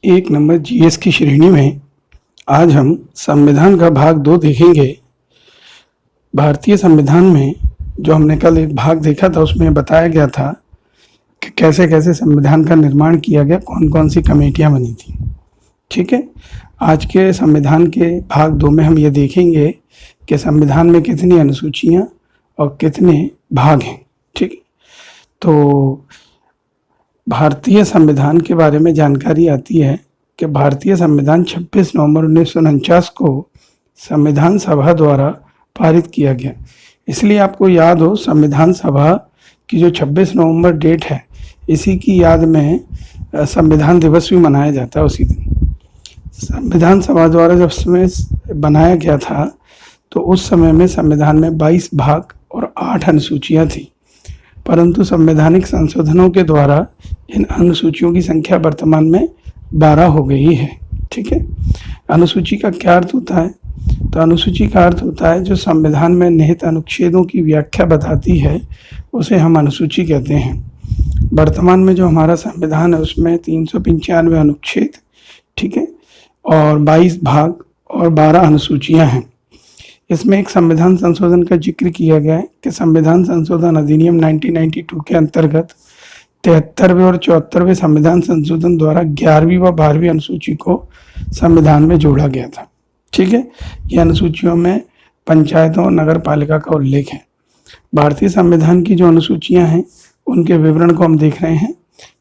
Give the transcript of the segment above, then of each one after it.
एक number GS की श्रेणी में आज हम संविधान का भाग 2 देखेंगे। भारतीय संविधान में जो हमने कल एक भाग देखा था उसमें बताया गया था कि कैसे कैसे संविधान का निर्माण किया गया, कौन कौन सी कमेटियां बनी थी। ठीक है, आज के संविधान के भाग 2 में हम ये देखेंगे कि संविधान में कितनी अनुसूचियां और कितने भाग हैं। ठीक है, तो भारतीय संविधान के बारे में जानकारी आती है कि भारतीय संविधान 26 नवंबर 1949 को संविधान सभा द्वारा पारित किया गया। इसलिए आपको याद हो, संविधान सभा की जो 26 नवंबर डेट है, इसी की याद में संविधान दिवस भी मनाया जाता है उसी दिन। संविधान सभा द्वारा जब समय बनाया गया था तो उस समय में संविधान में 22 भाग और 8 अनुसूचियां थी, परंतु संवैधानिक संशोधनों के द्वारा इन अनुसूचियों की संख्या वर्तमान में 12 हो गई है। ठीक है, अनुसूची का क्या अर्थ होता है? तो अनुसूची का अर्थ होता है जो संविधान में निहित अनुच्छेदों की व्याख्या बताती है, उसे हम अनुसूची कहते हैं। वर्तमान में जो हमारा संविधान है उसमें 395 अनुच्छेद, ठीक है, और 22 भाग और 12 अनुसूचियां हैं। इसमें एक संविधान संशोधन का जिक्र किया गया है कि संविधान संशोधन अधिनियम 1992 के अंतर्गत 73वें और 74वें संविधान संशोधन द्वारा 11वीं व 12वीं अनुसूची को संविधान में जोड़ा गया था। ठीक है, ये अनुसूचियों में पंचायतों और नगर पालिका का उल्लेख है। भारतीय संविधान की जो अनुसूचियां हैं उनके विवरण को हम देख रहे हैं।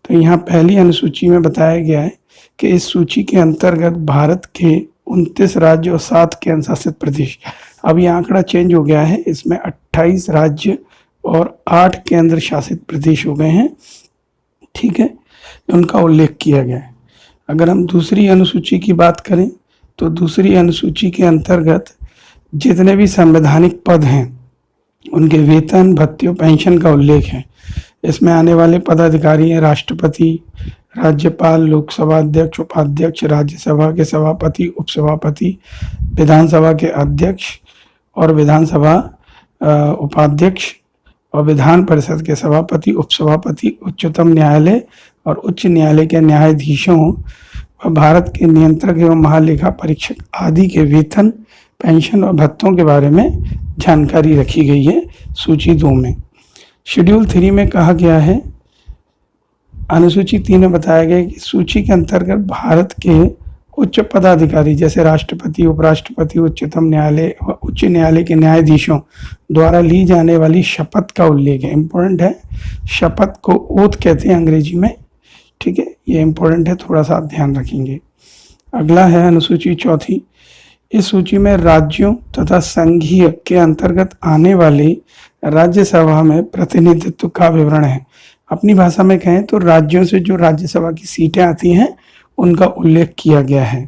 तो यहाँ पहली अनुसूची में बताया गया है कि इस सूची के अंतर्गत भारत के 29 राज्य और 7 केंद्र शासित प्रदेश, अब यह आंकड़ा चेंज हो गया है, इसमें 28 राज्य और 8 केंद्र शासित प्रदेश हो गए हैं। ठीक है, उनका उल्लेख किया गया है। अगर हम दूसरी अनुसूची की बात करें तो दूसरी अनुसूची के अंतर्गत जितने भी संवैधानिक पद हैं उनके वेतन, भत्ते, पेंशन का उल्लेख है। इसमें आने वाले पदाधिकारी हैं राष्ट्रपति, राज्यपाल, लोकसभा अध्यक्ष, उपाध्यक्ष, राज्यसभा के सभापति, उपसभापति, विधानसभा के अध्यक्ष और विधानसभा उपाध्यक्ष और विधान परिषद के सभापति, उपसभापति, उच्चतम न्यायालय और उच्च न्यायालय के न्यायाधीशों और भारत के नियंत्रक एवं महालेखा परीक्षक आदि के वेतन, पेंशन और भत्तों के बारे में जानकारी रखी गई है सूची 2 में। शेड्यूल 3 में कहा गया है, अनुसूची 3 में बताया गया कि सूची के अंतर्गत भारत के उच्च पदाधिकारी जैसे राष्ट्रपति, उपराष्ट्रपति, उच्चतम न्यायालय और उच्च न्यायालय के न्यायाधीशों द्वारा ली जाने वाली शपथ का उल्लेख है। इम्पोर्टेंट है, शपथ को ओथ कहते हैं अंग्रेजी में। ठीक है, ये इम्पोर्टेंट है, थोड़ा सा ध्यान रखेंगे। अगला है अनुसूची 4। इस सूची में राज्यों तथा संघीय के अंतर्गत आने वाले राज्यसभा में प्रतिनिधित्व का विवरण है। अपनी भाषा में कहें तो राज्यों से जो राज्यसभा की सीटें आती हैं उनका उल्लेख किया गया है।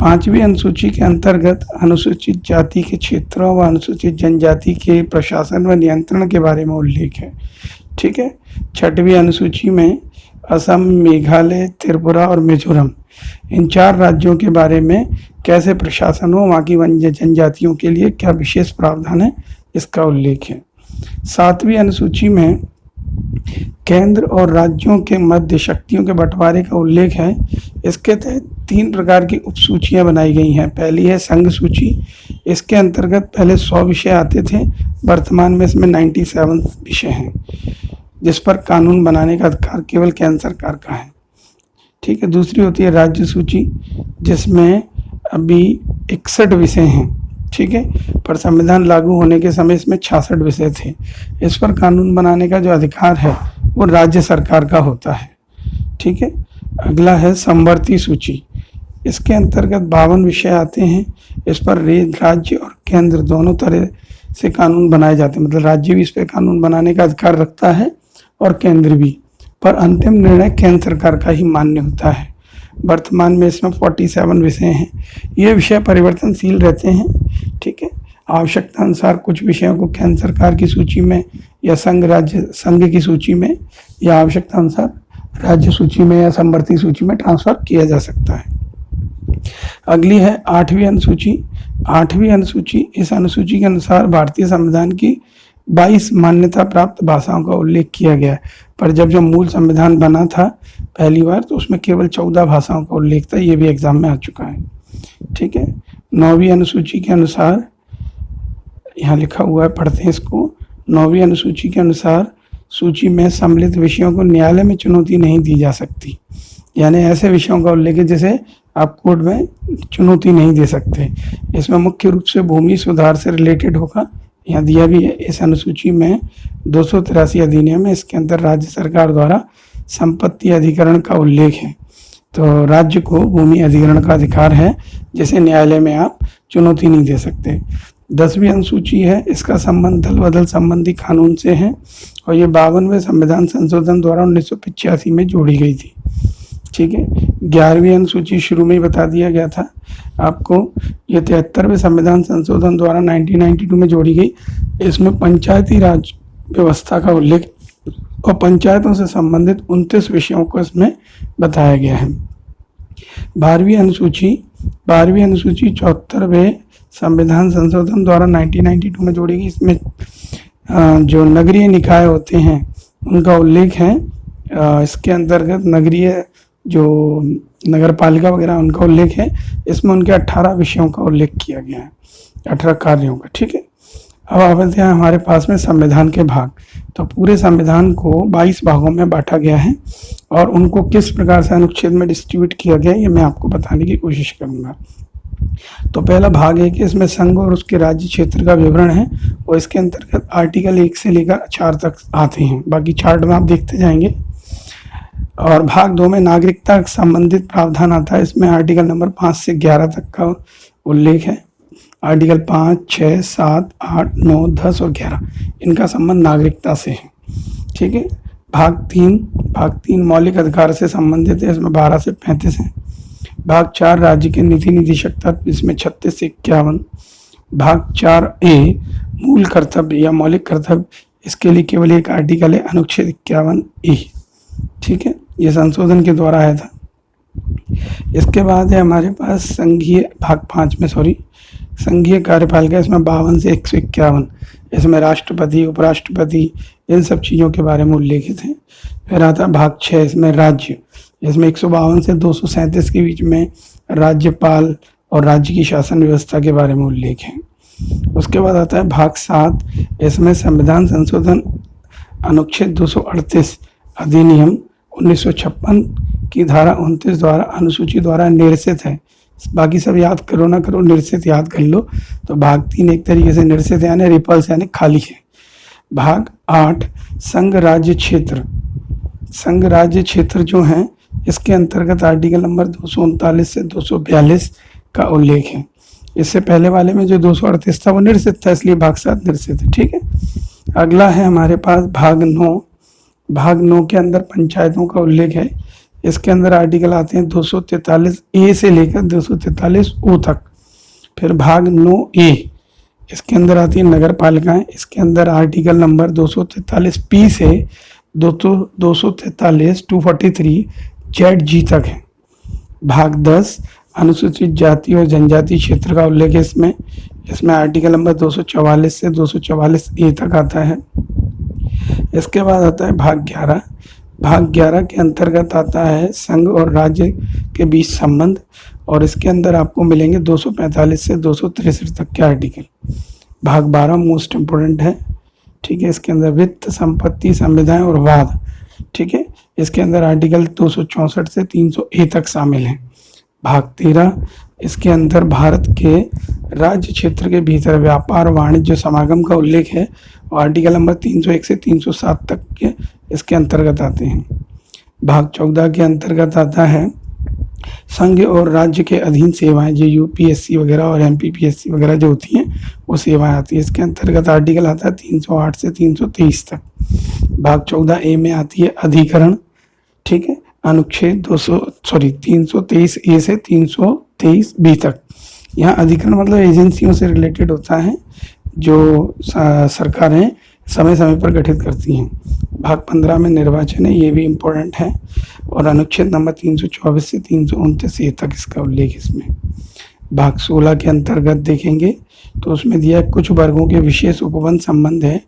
5वीं अनुसूची के अंतर्गत अनुसूचित जाति के क्षेत्रों व अनुसूचित जनजाति के प्रशासन व नियंत्रण के बारे में उल्लेख है। ठीक है, 6वीं अनुसूची में असम, मेघालय, त्रिपुरा और मिजोरम, इन 4 राज्यों के बारे में कैसे प्रशासन हो, वहाँ की वन्य जनजातियों के लिए क्या विशेष प्रावधान है, इसका उल्लेख है। 7वीं अनुसूची में केंद्र और राज्यों के मध्य शक्तियों के बंटवारे का उल्लेख है। इसके तहत 3 प्रकार की उपसूचियां बनाई गई हैं। पहली है संघ सूची, इसके अंतर्गत पहले 100 विषय आते थे, वर्तमान में इसमें 97 विषय हैं, जिस पर कानून बनाने का अधिकार केवल केंद्र सरकार का है। ठीक है, दूसरी होती है राज्य सूची, जिसमें अभी 61 विषय हैं। ठीक है, पर संविधान लागू होने के समय इसमें 66 विषय थे। इस पर कानून बनाने का जो अधिकार है वो राज्य सरकार का होता है। ठीक है, अगला है समवर्ती सूची, इसके अंतर्गत 52 विषय आते हैं। इस पर राज्य और केंद्र दोनों तरह से कानून बनाए जाते हैं, मतलब राज्य भी इस पर कानून बनाने का अधिकार रखता है और केंद्र भी, पर अंतिम निर्णय केंद्र सरकार का ही मान्य होता है। वर्तमान में इसमें 47 विषय हैं। ये विषय परिवर्तनशील रहते हैं। ठीक है, आवश्यकता अनुसार कुछ विषयों को केंद्र सरकार की सूची में या संघ की सूची में या आवश्यकता अनुसार राज्य सूची में या समवर्ती सूची में ट्रांसफर किया जा सकता है। अगली है 8वीं अनुसूची। 8वीं अनुसूची, इस अनुसूची के अनुसार भारतीय संविधान की 22 मान्यता प्राप्त भाषाओं का उल्लेख किया गया है, पर जब मूल संविधान बना था पहली बार तो उसमें केवल 14 भाषाओं का उल्लेख था। ये भी एग्जाम में आ चुका है। ठीक है, 9वीं अनुसूची के अनुसार यहाँ लिखा हुआ है, पढ़ते हैं इसको। 9वीं अनुसूची के अनुसार सूची में सम्मिलित विषयों को न्यायालय में चुनौती नहीं दी जा सकती। यानी ऐसे विषयों का उल्लेख है जिसे आप कोर्ट में चुनौती नहीं दे सकते। इसमें मुख्य रूप से भूमि सुधार से रिलेटेड होगा, यहाँ दिया भी है। इस अनुसूची में 283 अधिनियम है, इसके अंदर राज्य सरकार द्वारा संपत्ति अधिग्रहण का उल्लेख है। तो राज्य को भूमि अधिग्रहण का अधिकार है जिसे न्यायालय में आप चुनौती नहीं दे सकते। 10वीं अनुसूची है, इसका संबंध दल बदल संबंधी कानून से है और ये 52वें संविधान संशोधन द्वारा 1985 में जोड़ी गई थी। ठीक है, 11वीं अनुसूची शुरू में ही बता दिया गया था आपको, ये 73वें संविधान संशोधन द्वारा 1992 में जोड़ी गई। इसमें पंचायती राज व्यवस्था का उल्लेख और पंचायतों से संबंधित 29 विषयों को इसमें बताया गया है। 12वीं अनुसूची 74वें संविधान संशोधन द्वारा 1992 में जोड़ी गई। इसमें जो नगरीय निकाय होते हैं उनका उल्लेख है। इसके अंतर्गत नगरीय जो नगर पालिका वगैरह उनका उल्लेख है। इसमें उनके 18 विषयों का उल्लेख किया गया है, 18 कार्यों का। ठीक है, अब आते हैं हमारे पास में संविधान के भाग। तो पूरे संविधान को 22 भागों में बांटा गया है और उनको किस प्रकार से अनुच्छेद में डिस्ट्रीब्यूट किया गया है ये मैं आपको बताने की कोशिश करूंगा। तो पहला भाग है कि इसमें संघ और उसके राज्य क्षेत्र का विवरण है और इसके अंतर्गत आर्टिकल 1 से लेकर 4 तक आते हैं, बाकी चार्ट में आप देखते जाएंगे। और भाग 2 में नागरिकता संबंधित प्रावधान आता है। इसमें आर्टिकल नंबर 5 से 11 तक का उल्लेख है। आर्टिकल 5, 6, 7, 8, 9, 10 और 11 इनका संबंध नागरिकता से है। ठीक है, भाग 3 मौलिक अधिकार से संबंधित है। इसमें 12 से 35 है। भाग 4 राज्य के नीति निदेशक तत्व, इसमें 36 से 51। भाग 4A मूल कर्तव्य या मौलिक कर्तव्य, इसके लिए केवल एक आर्टिकल है, अनुच्छेद 51A। ठीक है, ये संशोधन के द्वारा आया था। इसके बाद है हमारे पास संघीय भाग 5 में संघीय कार्यपालिका, इसमें 52 से 151। इसमें राष्ट्रपति, उपराष्ट्रपति इन सब चीज़ों के बारे में उल्लेखित है। फिर आता है भाग 6, इसमें राज्य, इसमें 152 से 237 के बीच में राज्यपाल और राज्य की शासन व्यवस्था के बारे में उल्लेख है। उसके बाद आता है भाग 7, इसमें संविधान संशोधन अनुच्छेद 238 अधिनियम 1956 की धारा 29 द्वारा अनुसूची द्वारा निरसित है। बाकी सब याद करो ना करो, निरसित याद कर लो। तो भाग 3 एक तरीके से निरसित यानी रिपल्स यानी खाली है। भाग 8 संघ राज्य क्षेत्र जो है इसके अंतर्गत आर्टिकल नंबर 239 से 242 का उल्लेख है। इससे पहले वाले में जो 238 था वो निरसित था, इसलिए भाग 7 निरसित है। ठीक है, अगला है हमारे पास भाग 9। भाग 9 के अंदर पंचायतों का उल्लेख है। इसके अंदर आर्टिकल आते हैं 243A से लेकर 243O तक। फिर भाग 9A, इसके अंदर आती है नगर पालिकाएं। इसके अंदर आर्टिकल नंबर 243P से 243 243 ZG तक है। भाग 10 अनुसूचित जाति और जनजाति क्षेत्र का उल्लेख है। इसमें आर्टिकल नंबर 244 से 244A तक आता है। इसके बाद आता है भाग 11। भाग 11 के अंतर्गत आता है संघ और राज्य के बीच संबंध और इसके अंदर आपको मिलेंगे 245 से 263 तक के आर्टिकल। भाग 12 मोस्ट इम्पोर्टेंट है। ठीक है, इसके अंदर वित्त, संपत्ति, संविधान और वाद। ठीक है, इसके अंदर आर्टिकल 264 से 300A तक शामिल है। भाग 13 इसके अंदर भारत के राज्य क्षेत्र के भीतर व्यापार वाणिज्य समागम का उल्लेख है और आर्टिकल नंबर 301 से 307 तक के इसके अंतर्गत आते हैं। भाग 14 के अंतर्गत आता है संघ और राज्य के अधीन सेवाएं, जो UPSC वगैरह और MPPSC वगैरह जो होती हैं वो सेवाएं आती है। इसके अंतर्गत आर्टिकल आता है 308 से 323 तक। भाग 14A में आती है अधिकरण। ठीक है, अनुच्छेद 323A से 323B तक। यहाँ अधिकरण मतलब एजेंसियों से रिलेटेड होता है जो सरकारें समय समय पर गठित करती हैं। भाग 15 में निर्वाचन है, ये भी इम्पोर्टेंट है और अनुच्छेद नंबर 324 से 329A तक इसका उल्लेख इसमें। भाग 16 के अंतर्गत देखेंगे तो उसमें दिया है कुछ वर्गों के विशेष उपबंध संबंध है।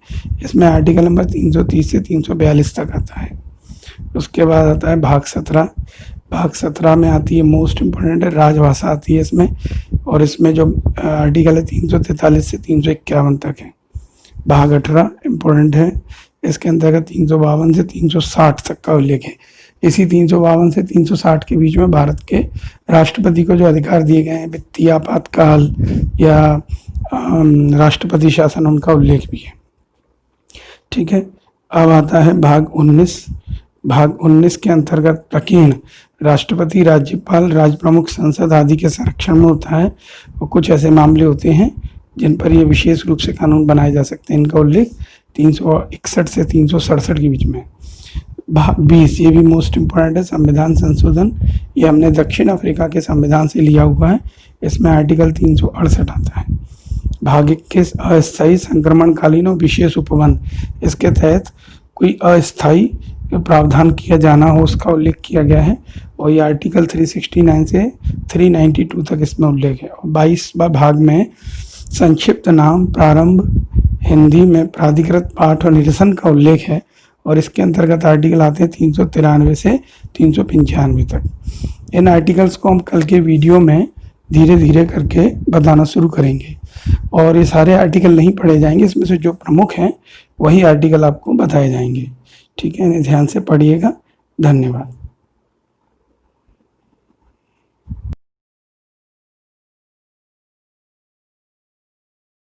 इसमें आर्टिकल नंबर 330 से 342 तक आता है। उसके बाद आता है भाग 17। भाग 17 में आती है मोस्ट इम्पोर्टेंट है राजभाषा आती है इसमें, और इसमें जो आर्टिकल है 343 से 351 तक है। भाग 18 इम्पोर्टेंट है, इसके अंतर्गत 352 से 360 तक का उल्लेख है। इसी 352 से 360 के बीच में भारत के राष्ट्रपति को जो अधिकार दिए गए हैं, वित्तीय आपातकाल या राष्ट्रपति शासन, उनका उल्लेख भी है। ठीक है, अब आता है भाग 19। भाग 19 के अंतर्गत प्रकीर्ण राष्ट्रपति, राज्यपाल, राजप्रमुख, संसद आदि के संरक्षण में होता है, और कुछ ऐसे मामले होते हैं जिन पर ये विशेष रूप से कानून बनाए जा सकते हैं। इनका उल्लेख 361 से 367 के बीच में। भाग 20 ये भी मोस्ट इम्पोर्टेंट है, संविधान संशोधन। ये हमने दक्षिण अफ्रीका के संविधान से लिया हुआ है। इसमें आर्टिकल 368 आता है। भाग 21 अस्थायी, संक्रमणकालीन और विशेष उपबंध। इसके तहत कोई अस्थायी प्रावधान किया जाना हो उसका उल्लेख किया गया है, और ये आर्टिकल 369 से 392 तक इसमें उल्लेख है। और 22वां भाग में संक्षिप्त नाम, प्रारंभ, हिंदी में प्राधिकृत पाठ और निरसन का उल्लेख है, और इसके अंतर्गत आर्टिकल आते हैं 393 से 395 तक। इन आर्टिकल्स को हम कल के वीडियो में धीरे धीरे करके बताना शुरू करेंगे, और ये सारे आर्टिकल नहीं पढ़े जाएंगे, इसमें से जो प्रमुख हैं वही आर्टिकल आपको बताए जाएंगे। ठीक है, इन्हें ध्यान से पढ़िएगा। धन्यवाद।